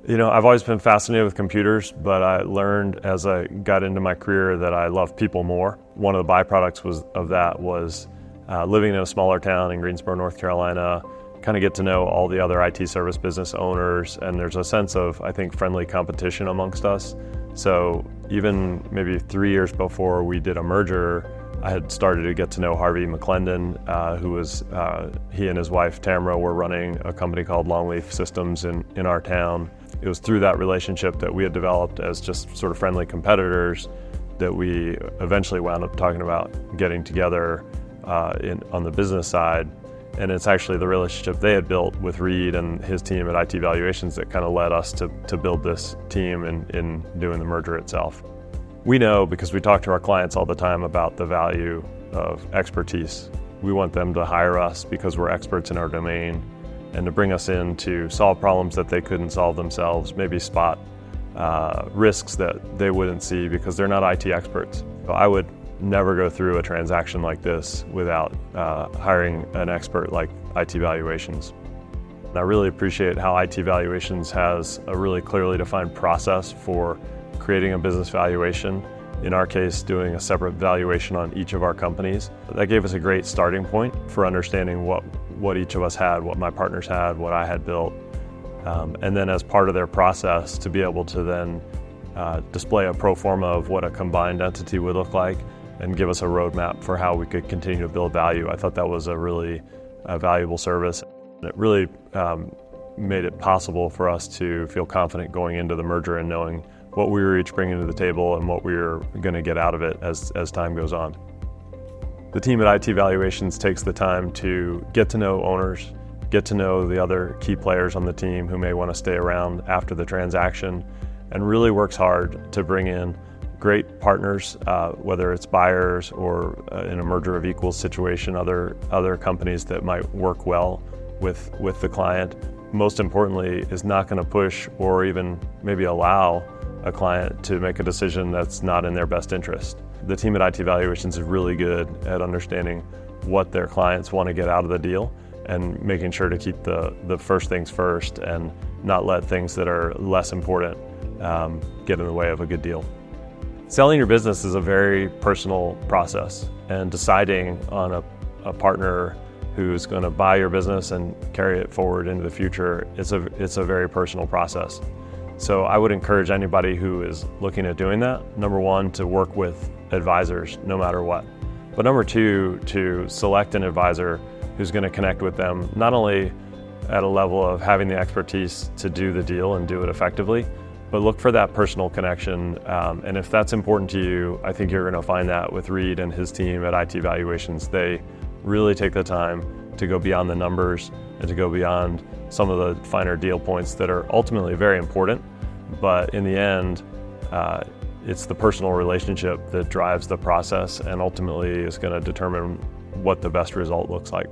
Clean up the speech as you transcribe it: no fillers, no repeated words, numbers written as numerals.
I've always been fascinated with computers, but I learned as I got into my career that I love people more. One of the byproducts of that was living in a smaller town in Greensboro, North Carolina, kind of get to know all the other IT service business owners, and there's a sense of, I think, friendly competition amongst us. So even maybe 3 years before we did a merger, I had started to get to know Harvey McClendon, he and his wife Tamara were running a company called Longleaf Systems in our town. It was through that relationship that we had developed as just sort of friendly competitors that we eventually wound up talking about getting together on the business side. And it's actually the relationship they had built with Reed and his team at iTValuations that kind of led us to build this team in doing the merger itself. We know, because we talk to our clients all the time, about the value of expertise. We want them to hire us because we're experts in our domain, and to bring us in to solve problems that they couldn't solve themselves, maybe spot risks that they wouldn't see because they're not IT experts. So I would never go through a transaction like this without hiring an expert like iTValuations. And I really appreciate how iTValuations has a really clearly defined process for creating a business valuation. In our case, doing a separate valuation on each of our companies. That gave us a great starting point for understanding what each of us had, what my partners had, what I had built. And then as part of their process, to be able to then display a pro forma of what a combined entity would look like and give us a roadmap for how we could continue to build value. I thought that was a really valuable service. It really made it possible for us to feel confident going into the merger and knowing what we were each bringing to the table and what we were going to get out of it as time goes on. The team at iTValuations takes the time to get to know owners, get to know the other key players on the team who may want to stay around after the transaction, and really works hard to bring in great partners, whether it's buyers or in a merger of equals situation, other companies that might work well with the client. Most importantly, is not going to push or even maybe allow a client to make a decision that's not in their best interest. The team at iTValuations is really good at understanding what their clients want to get out of the deal and making sure to keep the first things first and not let things that are less important get in the way of a good deal. Selling your business is a very personal process, and deciding on a partner who's going to buy your business and carry it forward into the future, it's a very personal process. So I would encourage anybody who is looking at doing that, number one, to work with advisors no matter what. But number two, to select an advisor who's going to connect with them, not only at a level of having the expertise to do the deal and do it effectively, but look for that personal connection. And if that's important to you, I think you're going to find that with Reed and his team at iTValuations. They really take the time to go beyond the numbers and to go beyond some of the finer deal points that are ultimately very important. But in the end, it's the personal relationship that drives the process and ultimately is going to determine what the best result looks like.